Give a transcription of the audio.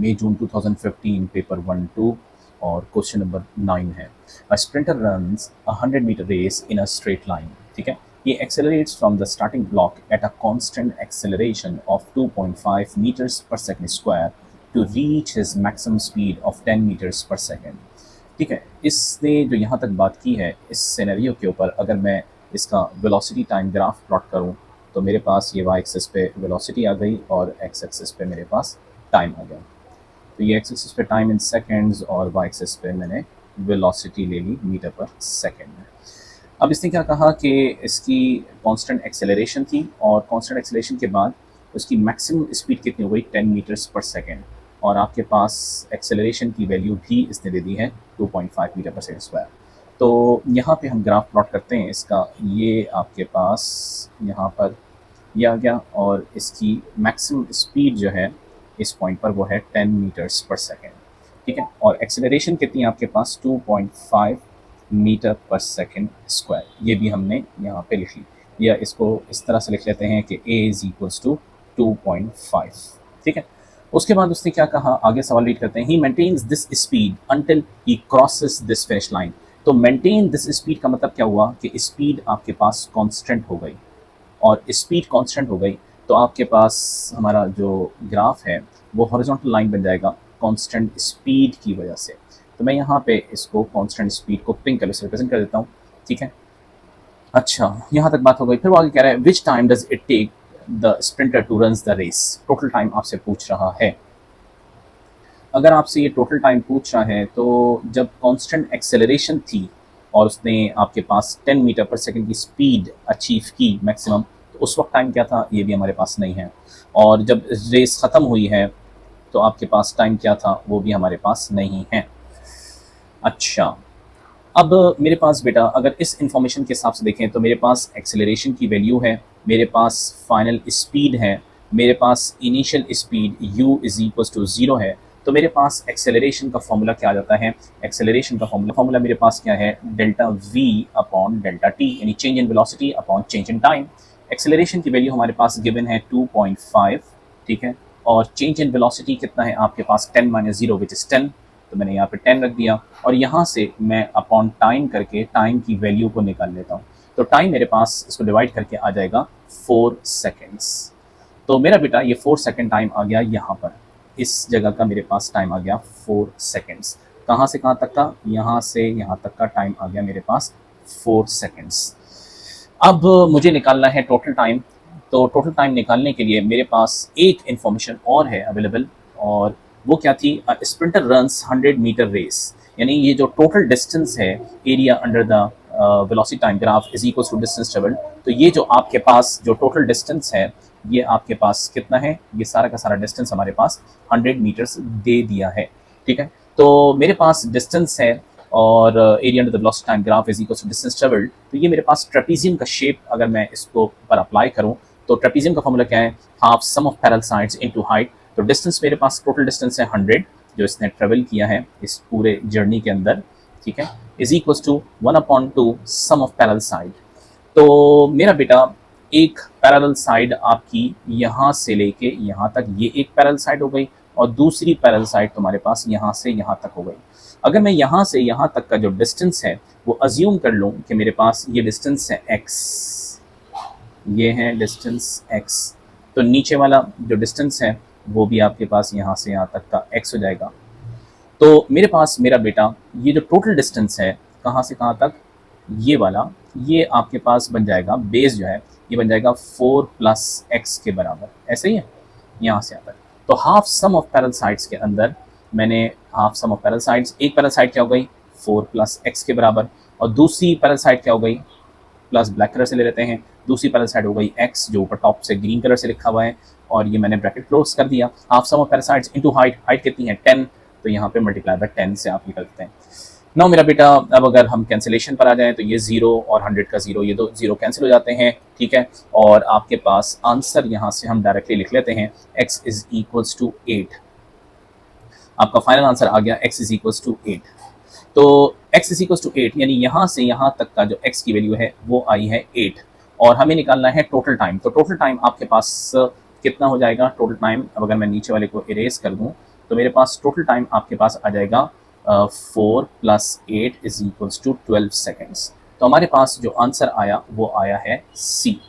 मई जून 2015 paper 1-2 और question number 9 है। A sprinter runs a 100 meter race in a straight line. ठीक है, he accelerates from the starting block at a constant acceleration of 2.5 meters per second square to reach his maximum speed of 10 meters per second। ठीक है, इसने जो यहाँ तक बात की है इस सिनेरियो के ऊपर, अगर मैं इसका वेलोसिटी टाइम ग्राफ प्लॉट करूँ तो मेरे पास ये वाई एक्सिस पे वेलोसिटी आ गई और एक्स एक्सिस पे मेरे पास टाइम आ गया। तो ये एक्स एक्सिस पे टाइम इन सेकेंड्स और वाई एक्सिस पे मैंने वेलोसिटी ले ली मीटर पर सेकेंड में। अब इसने क्या कहा कि इसकी कांस्टेंट एक्सेलरेशन थी और कांस्टेंट एक्सेलरेशन के बाद उसकी मैक्सिमम स्पीड कितनी हो गई 10 मीटर्स पर सेकेंड, और आपके पास एक्सेलरेशन की वैल्यू भी इसने दे दी है 2.5 मीटर पर सेकेंड स्क्वायर। तो यहाँ पे हम ग्राफ प्लॉट करते हैं इसका। ये आपके पास यहाँ पर ये आ गया और इसकी मैक्सिमम स्पीड जो है इस पॉइंट पर वो है 10 मीटर्स पर सेकेंड। ठीक है, और एक्सेलरेशन कितनी है आपके पास 2.5 मीटर पर सेकेंड स्क्वायर। ये भी हमने यहाँ पे लिख ली, या इसको इस तरह से लिख लेते हैं कि a इज इक्वल्स टू 2.5। ठीक है, उसके बाद उसने क्या कहा, आगे सवाल रीड करते हैं। He maintains this speed until he crosses this finish line. तो मेंटेन दिस स्पीड का मतलब क्या हुआ कि स्पीड आपके पास कांस्टेंट हो गई, और स्पीड कांस्टेंट हो गई तो आपके पास हमारा जो ग्राफ है वो हॉरिजॉन्टल लाइन बन जाएगा कांस्टेंट स्पीड की वजह से। तो मैं यहाँ पे इसको कांस्टेंट स्पीड को पिंक कलर से रिप्रेजेंट कर देता हूँ। ठीक है, अच्छा यहाँ तक बात हो गई। फिर वो आगे कह रहा है which time does it take the sprinter to run the race. Total time आपसे पूछ रहा है। अगर आपसे ये टोटल टाइम पूछ रहा है तो जब कांस्टेंट एक्सेलरेशन थी और उसने आपके पास 10 मीटर पर सेकंड की स्पीड अचीव की मैक्सिमम, तो उस वक्त टाइम क्या था ये भी हमारे पास नहीं है। और जब रेस ख़त्म हुई है तो आपके पास टाइम क्या था वो भी हमारे पास नहीं है। अच्छा, अब मेरे पास बेटा अगर इस इंफॉर्मेशन के हिसाब से देखें तो मेरे पास एक्सेलरेशन की वैल्यू है, मेरे पास फाइनल स्पीड है, मेरे पास initial speed u is equals to 0 है। तो मेरे पास एक्सेलरेशन का फॉर्मूला क्या आ जाता है, एक्सेलरेशन का फॉर्मूला मेरे पास क्या है, delta v upon delta t, यानी change in velocity upon change in time. Acceleration की वैल्यू हमारे पास गिवन है 2.5। ठीक है, और चेंज इन वेलोसिटी कितना है आपके पास 10 माइनस 0 विच इज़ 10, तो मैंने यहाँ पे 10 रख दिया और यहाँ से मैं अपॉन टाइम करके टाइम की वैल्यू को निकाल लेता हूँ। तो टाइम मेरे पास इसको डिवाइड करके आ जाएगा 4 सेकेंड्स। तो मेरा बेटा ये 4 सेकेंड टाइम आ गया यहाँ पर, इस जगह का मेरे पास टाइम आ गया 4 सेकेंड्स। कहाँ से कहाँ तक का, यहाँ से यहाँ तक का टाइम आ गया मेरे पास 4 सेकेंड्स। अब मुझे निकालना है टोटल टाइम। तो टोटल टाइम निकालने के लिए मेरे पास एक इन्फॉर्मेशन और है अवेलेबल, और वो क्या थी, स्प्रिंटर रन्स 100 मीटर रेस, यानी ये जो टोटल डिस्टेंस है area under the velocity time graph is equals to distance travelled. तो ये जो आपके पास जो टोटल डिस्टेंस है ये आपके पास कितना है, ये सारा का सारा डिस्टेंस हमारे पास 100 मीटर्स दे दिया है। ठीक है, तो मेरे पास डिस्टेंस है और area under the velocity time graph is equals to distance travelled. तो ये मेरे पास ट्रेपीजियम का शेप अगर मैं इसको पर अप्लाई करूँ तो ट्रेपीजियम का फॉर्मूला क्या है, half sum of parallel sides into height. तो डिस्टेंस मेरे पास टोटल डिस्टेंस है 100 जो इसने ट्रेवल किया है इस पूरे जर्नी के अंदर। ठीक है, is equals to 1/2 sum of parallel side. तो मेरा बेटा एक पैरेलल साइड आपकी यहाँ से लेके यहाँ तक, ये एक पैरेलल साइड हो गई और दूसरी पैरेलल साइड तुम्हारे पास यहाँ से यहाँ तक हो गई। अगर मैं यहाँ से यहाँ तक का जो डिस्टेंस है वो अज्यूम कर लूँ कि मेरे पास ये डिस्टेंस है x, ये है डिस्टेंस x, तो नीचे वाला जो डिस्टेंस है वो भी आपके पास यहाँ से यहाँ तक का x हो जाएगा। तो मेरे पास मेरा बेटा ये जो टोटल डिस्टेंस है कहाँ से कहाँ तक, ये वाला, ये आपके पास बन जाएगा, बेस जो है ये बन जाएगा 4 + x के बराबर, ऐसे ही है यहाँ से यहाँ तक। तो half sum of parallel sides के अंदर मैंने half sum of parallel sides, एक पैरेलल साइड क्या हो गई 4 + x के बराबर, और दूसरी पैरेलल साइड क्या हो गई, प्लस ब्लैक कलर से ले लेते हैं, दूसरी पैरेलल साइड हो गई x जो ऊपर टॉप से ग्रीन कलर से लिखा हुआ है, और ये मैंने ब्रैकेट क्लोज कर दिया। Half sum of parallel sides into height, height कितनी है 10, तो यहाँ पे मल्टीप्लाई बाय 10 से आप निकलते हैं। नाउ मेरा बेटा अब अगर हम कैंसिलेशन पर आ जाएं तो ये 0 और 100 का 0, ये दो 0 कैंसिल हो जाते हैं। ठीक है, और आपके पास आंसर यहाँ से हम डायरेक्टली लिख लेते हैं x इज इक्वल्स टू 8। आपका फाइनल आंसर आ गया x इज इक्वल्स टू 8। तो x इज इक्वल्स टू 8 यानी यहाँ से यहाँ तक का जो x की वैल्यू है वो आई है 8, और हमें निकालना है टोटल टाइम। तो टोटल टाइम आपके पास कितना हो जाएगा, टोटल टाइम अब अगर मैं नीचे वाले को इरेज कर दूँ तो मेरे पास टोटल टाइम आपके पास आ जाएगा 4 + 8 = 12 सेकेंड्स। तो हमारे पास जो आंसर आया वो आया है सी।